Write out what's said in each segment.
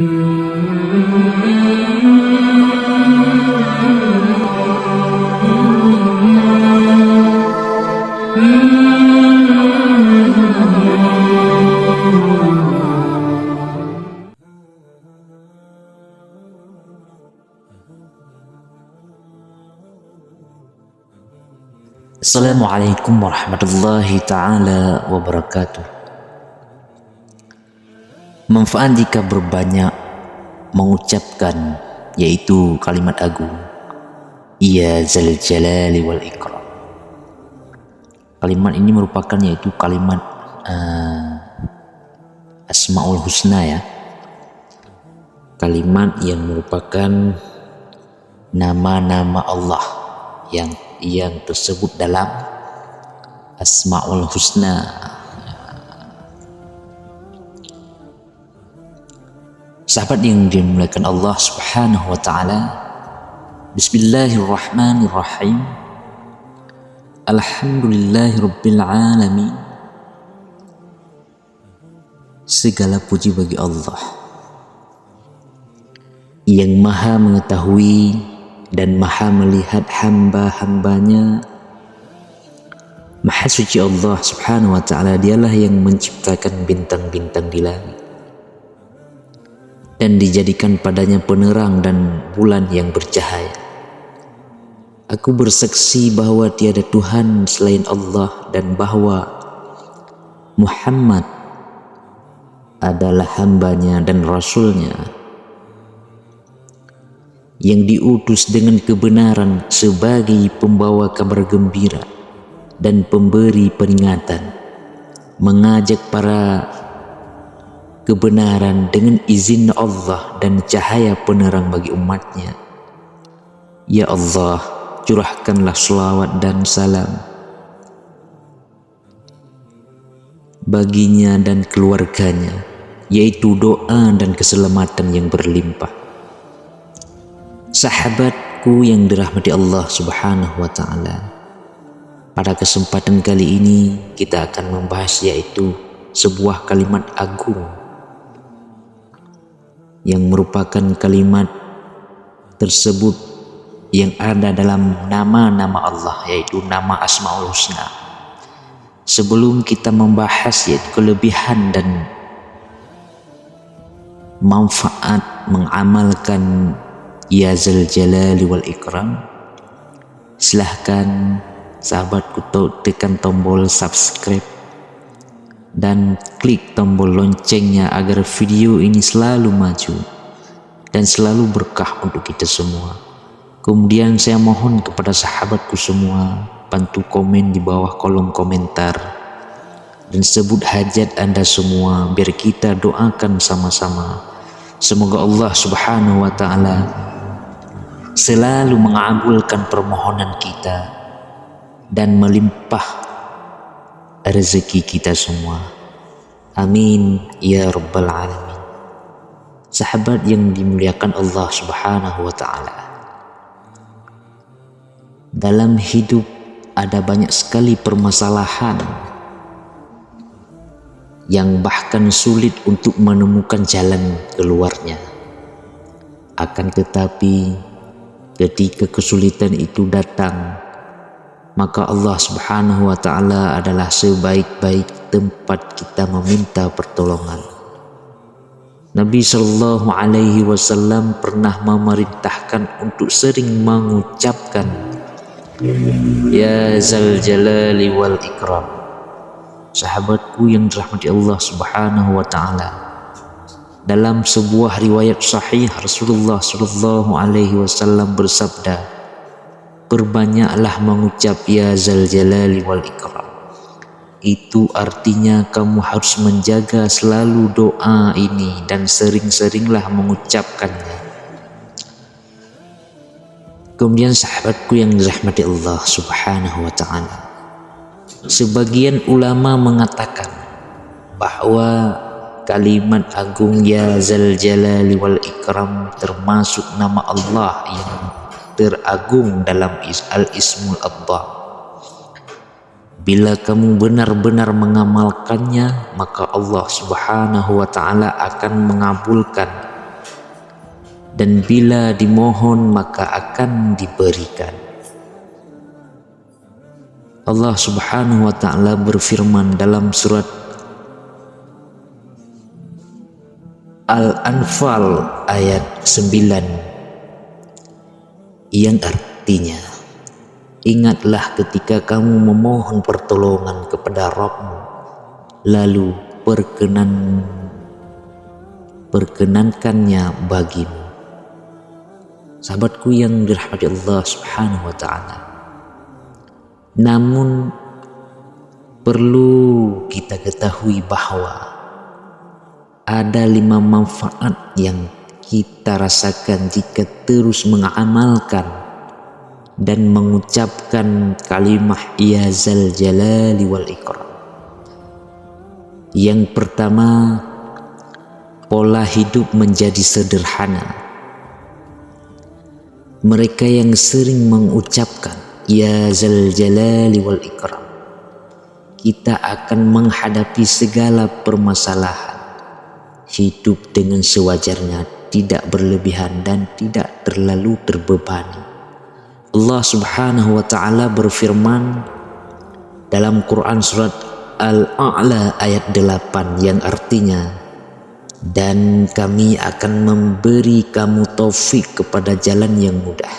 Assalamualaikum warahmatullahi ta'ala wabarakatuh. Manfaat jika berbanyak mengucapkan, yaitu kalimat agung Ya Zal Jalali wal Ikram. Kalimat ini merupakan yaitu kalimat Asmaul Husna, ya, kalimat yang merupakan nama-nama Allah yang tersebut dalam Asmaul Husna. Sahabat yang dimuliakan Allah Subhanahu wa taala, Bismillahirrahmanirrahim. Alhamdulillahirabbil alamin. Segala puji bagi Allah yang Maha mengetahui dan Maha melihat hamba-hambanya. Maha suci Allah Subhanahu wa ta'ala, dialah yang menciptakan bintang-bintang di langit dan dijadikan padanya penerang dan bulan yang bercahaya. Aku bersaksi bahwa tiada Tuhan selain Allah dan bahwa Muhammad adalah hambanya dan rasulnya yang diutus dengan kebenaran sebagai pembawa kabar gembira dan pemberi peringatan, mengajak para kebenaran dengan izin Allah dan cahaya penerang bagi umatnya. Ya Allah, curahkanlah selawat dan salam baginya dan keluarganya, yaitu doa dan keselamatan yang berlimpah. Sahabatku yang dirahmati Allah Subhanahu wa ta'ala, pada kesempatan kali ini kita akan membahas yaitu sebuah kalimat agung yang merupakan kalimat tersebut yang ada dalam nama-nama Allah, yaitu nama Asmaul Husna. Sebelum kita membahas yaitu kelebihan dan manfaat mengamalkan Ya Zal Jalali wal Ikram, silahkan sahabatku tekan tombol subscribe dan klik tombol loncengnya agar video ini selalu maju dan selalu berkah untuk kita semua. Kemudian saya mohon kepada sahabatku semua, bantu komen di bawah kolom komentar dan sebut hajat Anda semua biar kita doakan sama-sama. Semoga Allah Subhanahu wa ta'ala selalu mengabulkan permohonan kita dan melimpah rezeki kita semua. Amin ya rabbal alamin. Sahabat yang dimuliakan Allah Subhanahu wa ta'ala, dalam hidup ada banyak sekali permasalahan yang bahkan sulit untuk menemukan jalan keluarnya. Akan tetapi ketika kesulitan itu datang, maka Allah Subhanahu wa ta'ala adalah sebaik-baik tempat kita meminta pertolongan. Nabi Shallallahu Alaihi Wasallam pernah memerintahkan untuk sering mengucapkan Ya Zal Jalali wal Ikram. Sahabatku yang dirahmati Allah Subhanahu wa ta'ala, dalam sebuah riwayat sahih Rasulullah Shallallahu Alaihi Wasallam bersabda, perbanyaklah mengucap Ya Zal Jalali wal Ikram. Itu artinya kamu harus menjaga selalu doa ini dan sering-seringlah mengucapkannya. Kemudian sahabatku yang dirahmati Allah Subhanahu wa ta'ala, sebagian ulama mengatakan bahwa kalimat agung Ya Zal Jalali wal Ikram termasuk nama Allah yang teragung dalam Al-Ismul A'zam. Bila kamu benar-benar mengamalkannya, maka Allah Subhanahu wa ta'ala akan mengabulkan dan bila dimohon maka akan diberikan. Allah Subhanahu wa ta'ala berfirman dalam surat Al-Anfal ayat 9 yang artinya, ingatlah ketika kamu memohon pertolongan kepada Rabb-Mu, lalu perkenankannya bagimu. Sahabatku yang dirahmati Allah Subhanahu wa ta'ala, namun perlu kita ketahui bahwa ada 5 manfaat yang kita rasakan jika terus mengamalkan dan mengucapkan kalimah Ya Zal Jalali wal Ikram. Yang pertama, pola hidup menjadi sederhana. Mereka yang sering mengucapkan Ya Zal Jalali wal Ikram, kita akan menghadapi segala permasalahan, hidup dengan sewajarnya, tidak berlebihan dan tidak terlalu terbebani. Allah Subhanahu wa ta'ala berfirman dalam Quran surat Al-A'la ayat 8 yang artinya, dan kami akan memberi kamu taufik kepada jalan yang mudah.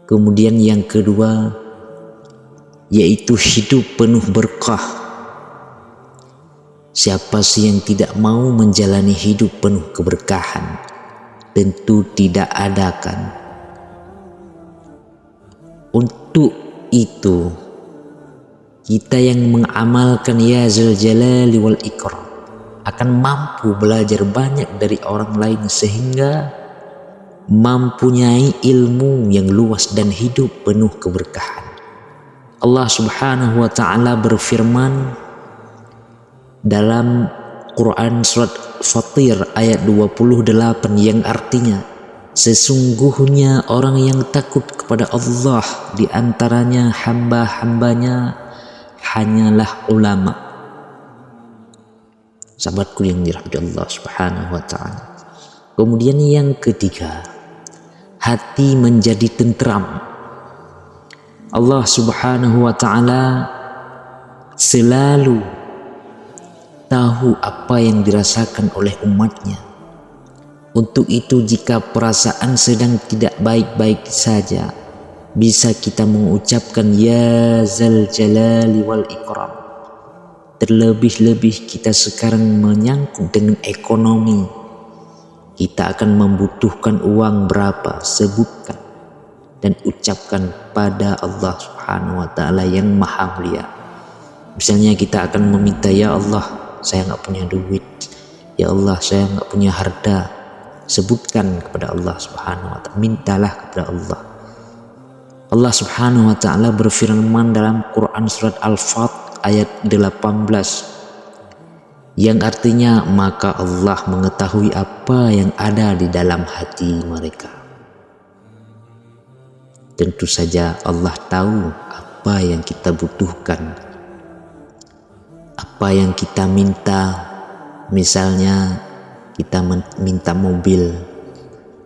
Kemudian yang kedua, yaitu hidup penuh berkah. Siapa sih yang tidak mau menjalani hidup penuh keberkahan? Tentu tidak ada kan? Untuk itu, kita yang mengamalkan Ya Zal Jalali wal Ikram akan mampu belajar banyak dari orang lain sehingga mempunyai ilmu yang luas dan hidup penuh keberkahan. Allah Subhanahu wa ta'ala berfirman dalam Quran surat Fatir ayat 28 yang artinya, sesungguhnya orang yang takut kepada Allah di antaranya hamba-hambanya hanyalah ulama. Sahabatku yang dirahmati Allah Subhanahu wa ta'ala. Kemudian yang ketiga, hati menjadi tentram. Allah Subhanahu wa ta'ala selalu tahu apa yang dirasakan oleh umatnya. Untuk itu jika perasaan sedang tidak baik-baik saja, bisa kita mengucapkan Ya Zal Jalali wal Ikram. Terlebih-lebih kita sekarang menyangkut dengan ekonomi. Kita akan membutuhkan uang berapa, sebutkan dan ucapkan pada Allah Subhanahu wa ta'ala yang maha mulia. Misalnya kita akan meminta, Ya Allah, saya nggak punya duit, Ya Allah saya nggak punya harta. Sebutkan kepada Allah Subhanahu wa ta'ala, mintalah kepada Allah. Allah Subhanahu wa ta'ala berfirman dalam Quran surat Al-Fat ayat 18 yang artinya, maka Allah mengetahui apa yang ada di dalam hati mereka. Tentu saja Allah tahu apa yang kita butuhkan, apa yang kita minta. Misalnya kita minta mobil,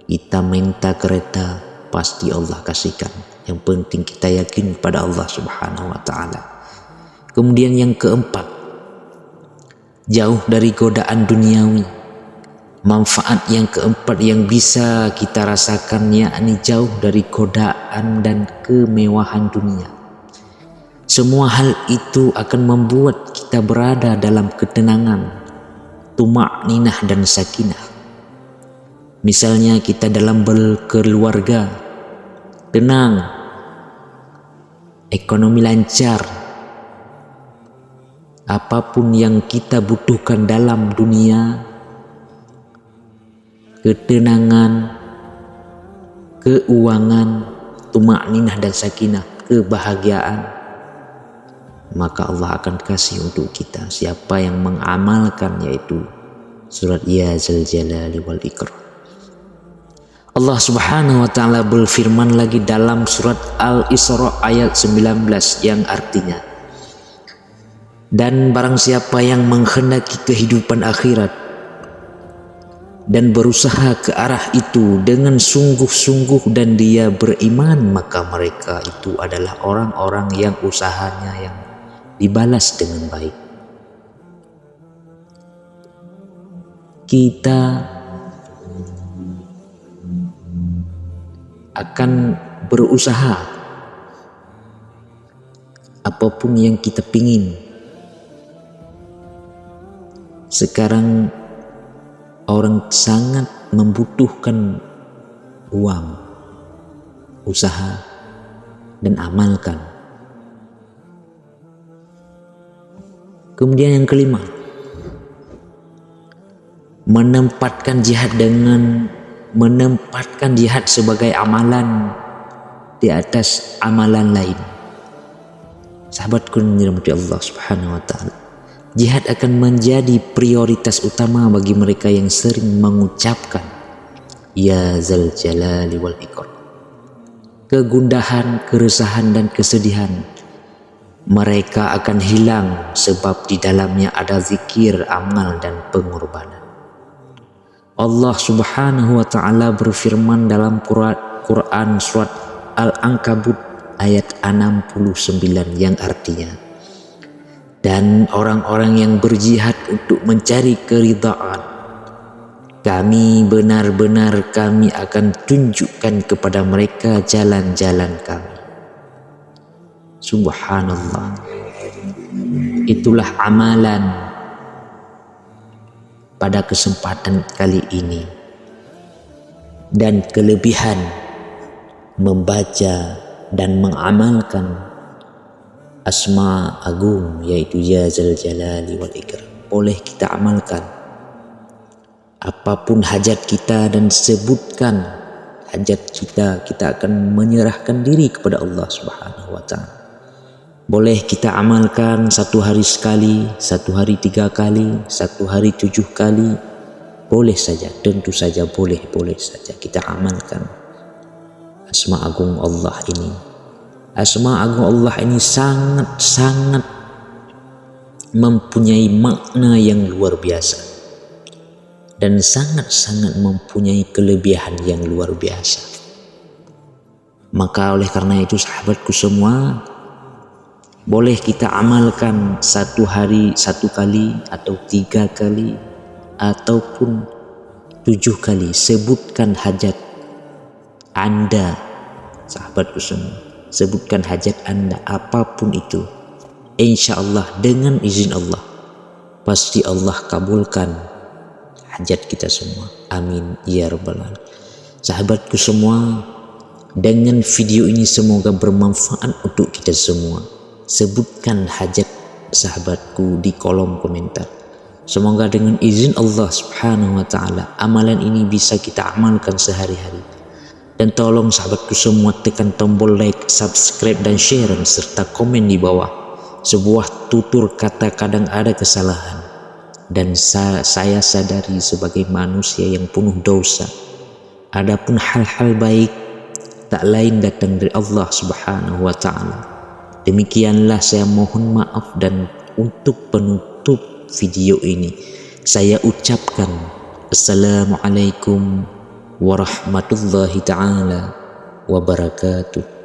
kita minta kereta, pasti Allah kasihkan. Yang penting kita yakin pada Allah Subhanahu wa ta'ala. Kemudian yang keempat, jauh dari godaan duniawi. Manfaat yang keempat yang bisa kita rasakan yakni jauh dari godaan dan kemewahan dunia. Semua hal itu akan membuat kita berada dalam ketenangan, tuma'ninah dan sakinah. Misalnya kita dalam berkeluarga, tenang, ekonomi lancar, apapun yang kita butuhkan dalam dunia, ketenangan, keuangan, tuma'ninah dan sakinah, kebahagiaan, maka Allah akan kasih untuk kita. Siapa yang mengamalkan, yaitu surat Ya Zal Jalali wal Ikram. Allah Subhanahu wa ta'ala berfirman lagi dalam surat Al-Isra ayat 19 yang artinya, dan barang siapa yang menghendaki kehidupan akhirat, dan berusaha ke arah itu dengan sungguh-sungguh dan dia beriman, maka mereka itu adalah orang-orang yang usahanya yang dibalas dengan baik. Kita akan berusaha apapun yang kita pingin. Sekarang orang sangat membutuhkan uang, usaha, dan amalkan. Kemudian yang kelima, menempatkan jihad sebagai amalan di atas amalan lain. Sahabatku yang dirahmati Allah Subhanahu wa taala, jihad akan menjadi prioritas utama bagi mereka yang sering mengucapkan ya zal jalali wal ikram. Kegundahan, keresahan dan kesedihan mereka akan hilang sebab di dalamnya ada zikir, amal dan pengorbanan. Allah Subhanahu wa taala berfirman dalam Quran surat Al-Ankabut ayat 69 yang artinya, dan orang-orang yang berjihad untuk mencari keridhaan kami, benar-benar kami akan tunjukkan kepada mereka jalan-jalan kami. Subhanallah, itulah amalan pada kesempatan kali ini, dan kelebihan membaca dan mengamalkan asma agung yaitu ya zal jalali wal ikram. Boleh kita amalkan apapun hajat kita dan sebutkan hajat kita, kita akan menyerahkan diri kepada Allah Subhanahu wa taala. Boleh kita amalkan 1 hari sekali, 1 hari 3 kali, 1 hari 7 kali. Boleh saja, tentu saja boleh saja kita amalkan asma agung Allah ini. Asma agung Allah ini sangat mempunyai makna yang luar biasa dan sangat mempunyai kelebihan yang luar biasa. Maka oleh karena itu sahabatku semua, boleh kita amalkan 1 hari 1 kali atau 3 kali ataupun 7 kali. Sebutkan hajat Anda, sahabatku semua, sebutkan hajat Anda apapun itu. Insya Allah dengan izin Allah pasti Allah kabulkan hajat kita semua. Amin ya rabbal alamin. Sahabatku semua, dengan video ini semoga bermanfaat untuk kita semua. Sebutkan hajat sahabatku di kolom komentar. Semoga dengan izin Allah Subhanahu wa taala amalan ini bisa kita amalkan sehari-hari. Dan tolong sahabatku semua tekan tombol like, subscribe dan share serta komen di bawah. Sebuah tutur kata kadang ada kesalahan dan saya sadari sebagai manusia yang penuh dosa. Adapun hal-hal baik tak lain datang dari Allah Subhanahu wa taala. Demikianlah saya mohon maaf, dan untuk penutup video ini saya ucapkan Assalamualaikum warahmatullahi taala wabarakatuh.